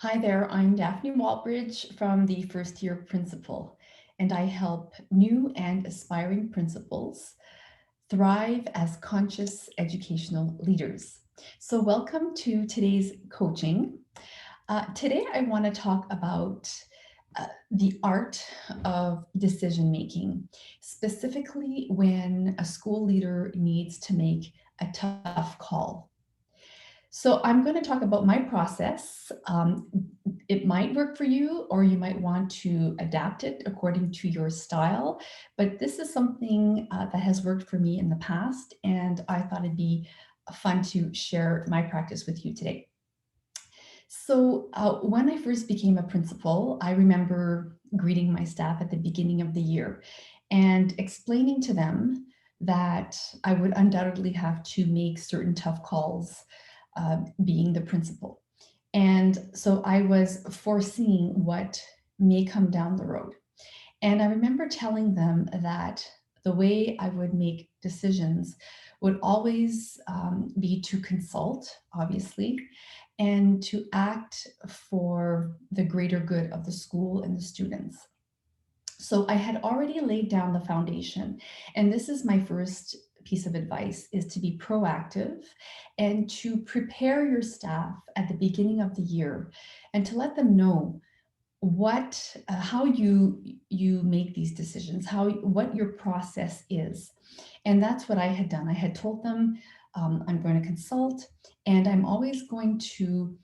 Hi there, I'm Daphne Walbridge from the First Year Principal, and I help new and aspiring principals thrive as conscious educational leaders. So, welcome to today's coaching. Today, I want to talk about the art of decision making, specifically when a school leader needs to make a tough call. So I'm going to talk about my process. It might work for you, or you might want to adapt it according to your style. But this is something that has worked for me in the past, and I thought it'd be fun to share my practice with you today. So when I first became a principal, I remember greeting my staff at the beginning of the year and explaining to them that I would undoubtedly have to make certain tough calls, being the principal. And so I was foreseeing what may come down the road. And I remember telling them that the way I would make decisions would always be to consult, obviously, and to act for the greater good of the school and the students. So I had already laid down the foundation, and this is my first piece of advice is to be proactive and to prepare your staff at the beginning of the year and to let them know what how you make these decisions, how what your process is. And that's what I had done. I had told them, I'm going to consult, and I'm always going to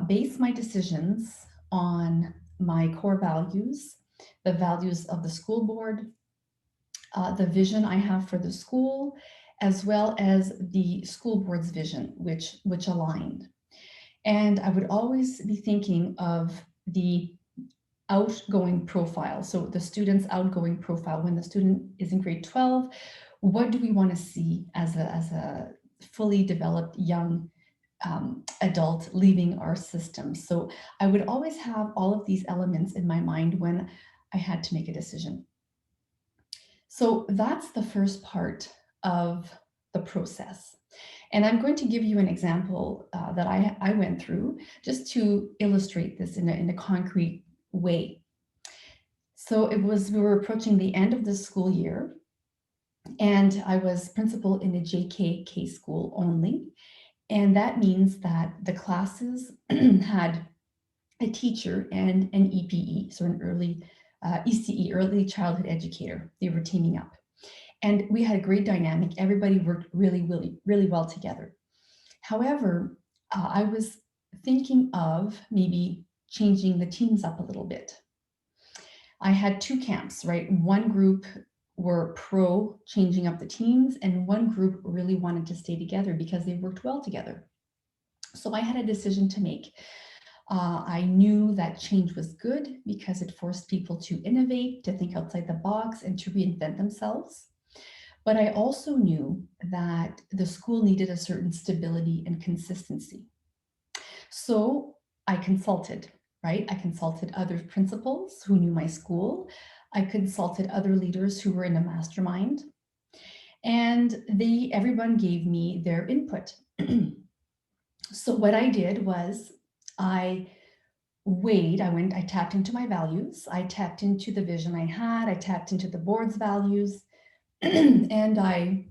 base my decisions on my core values, the values of the school board, the vision I have for the school, as well as the school board's vision, which aligned. And I would always be thinking of the outgoing profile. So the student's outgoing profile, when the student is in grade 12, what do we want to see as a fully developed young adult leaving our system? So I would always have all of these elements in my mind when I had to make a decision. So that's the first part of the process. And I'm going to give you an example that I went through just to illustrate this in a concrete way. So we were approaching the end of the school year, and I was principal in a JKK school only. And that means that the classes had a teacher and an EPE, so an early ECE, early childhood educator. They were teaming up. And we had a great dynamic. Everybody worked really, really, really well together. However, I was thinking of maybe changing the teams up a little bit. I had two camps, right? One group were pro changing up the teams, and one group really wanted to stay together because they worked well together. So I had a decision to make. I knew that change was good because it forced people to innovate, to think outside the box, and to reinvent themselves. But I also knew that the school needed a certain stability and consistency. So I consulted, right? I consulted other principals who knew my school. I consulted other leaders who were in a mastermind, and everyone gave me their input. So what I did was I I tapped into my values, I tapped into the vision I had, I tapped into the board's values, and I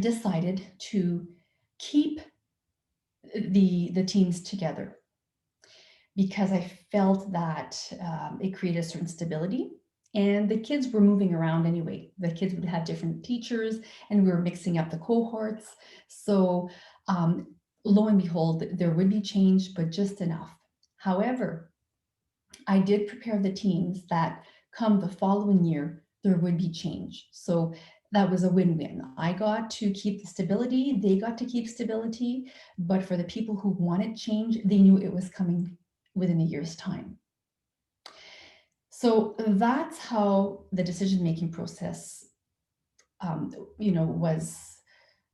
decided to keep the teams together because I felt that it created a certain stability. And the kids were moving around anyway. The kids would have different teachers, and we were mixing up the cohorts. So, um, lo and behold, there would be change, but just enough. However, I did prepare the teams that come the following year, there would be change. So that was a win-win. I got to keep the stability, they got to keep stability, but for the people who wanted change, they knew it was coming within a year's time. So that's how the decision-making process, was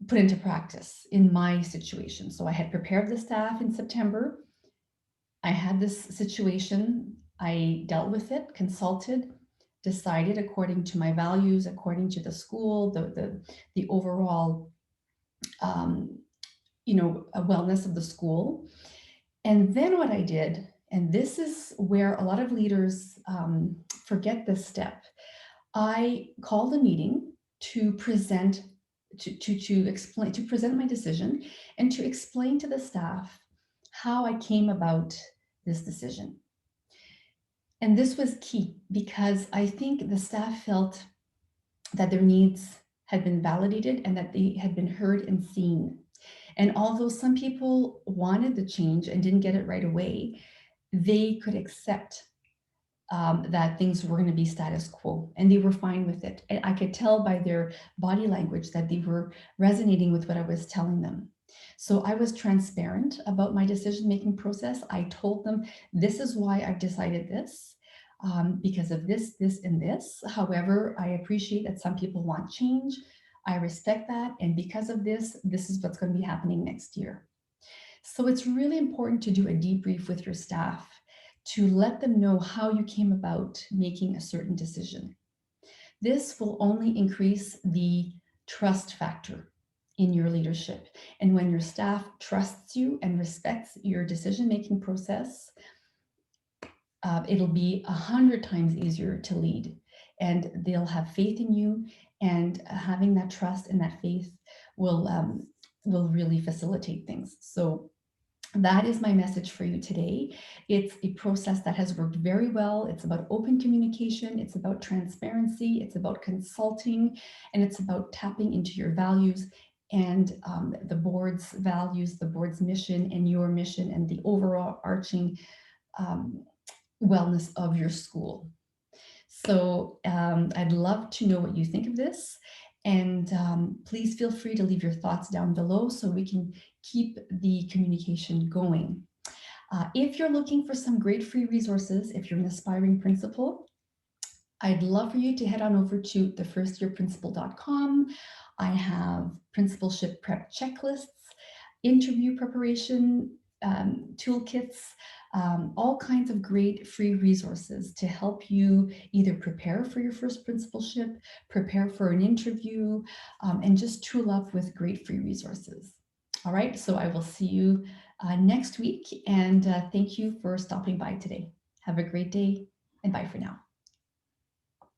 put into practice in my situation. So I had prepared the staff in September. I had this situation. I dealt with it, consulted, decided according to my values, according to the school, the overall, wellness of the school. And then what I did, and this is where a lot of leaders forget this step, I called a meeting to present to explain to present my decision and to explain to the staff how I came about this decision. And this was key because I think the staff felt that their needs had been validated and that they had been heard and seen. And although some people wanted the change and didn't get it right away, they could accept that things were going to be status quo and they were fine with it. And I could tell by their body language that they were resonating with what I was telling them. So I was transparent about my decision making process. I told them, this is why I've decided this. Because of this, this, and this. However, I appreciate that some people want change. I respect that. And because of this, this is what's going to be happening next year. So it's really important to do a debrief with your staff to let them know how you came about making a certain decision. This will only increase the trust factor in your leadership. And when your staff trusts you and respects your decision-making process, it'll be 100 times easier to lead. And they'll have faith in you, and having that trust and that faith will really facilitate things. So that is my message for you today. It's a process that has worked very well. It's about open communication. It's about transparency. It's about consulting, and it's about tapping into your values and the board's values, the board's mission, and your mission, and the overall arching um, wellness of your school. So I'd love to know what you think of this. And please feel free to leave your thoughts down below so we can keep the communication going. If you're looking for some great free resources, if you're an aspiring principal, I'd love for you to head on over to thefirstyearprincipal.com. I have principalship prep checklists, interview preparation toolkits, all kinds of great free resources to help you either prepare for your first principalship, prepare for an interview, and just tool up with great free resources. All right, so I will see you next week, and thank you for stopping by today. Have a great day, and bye for now.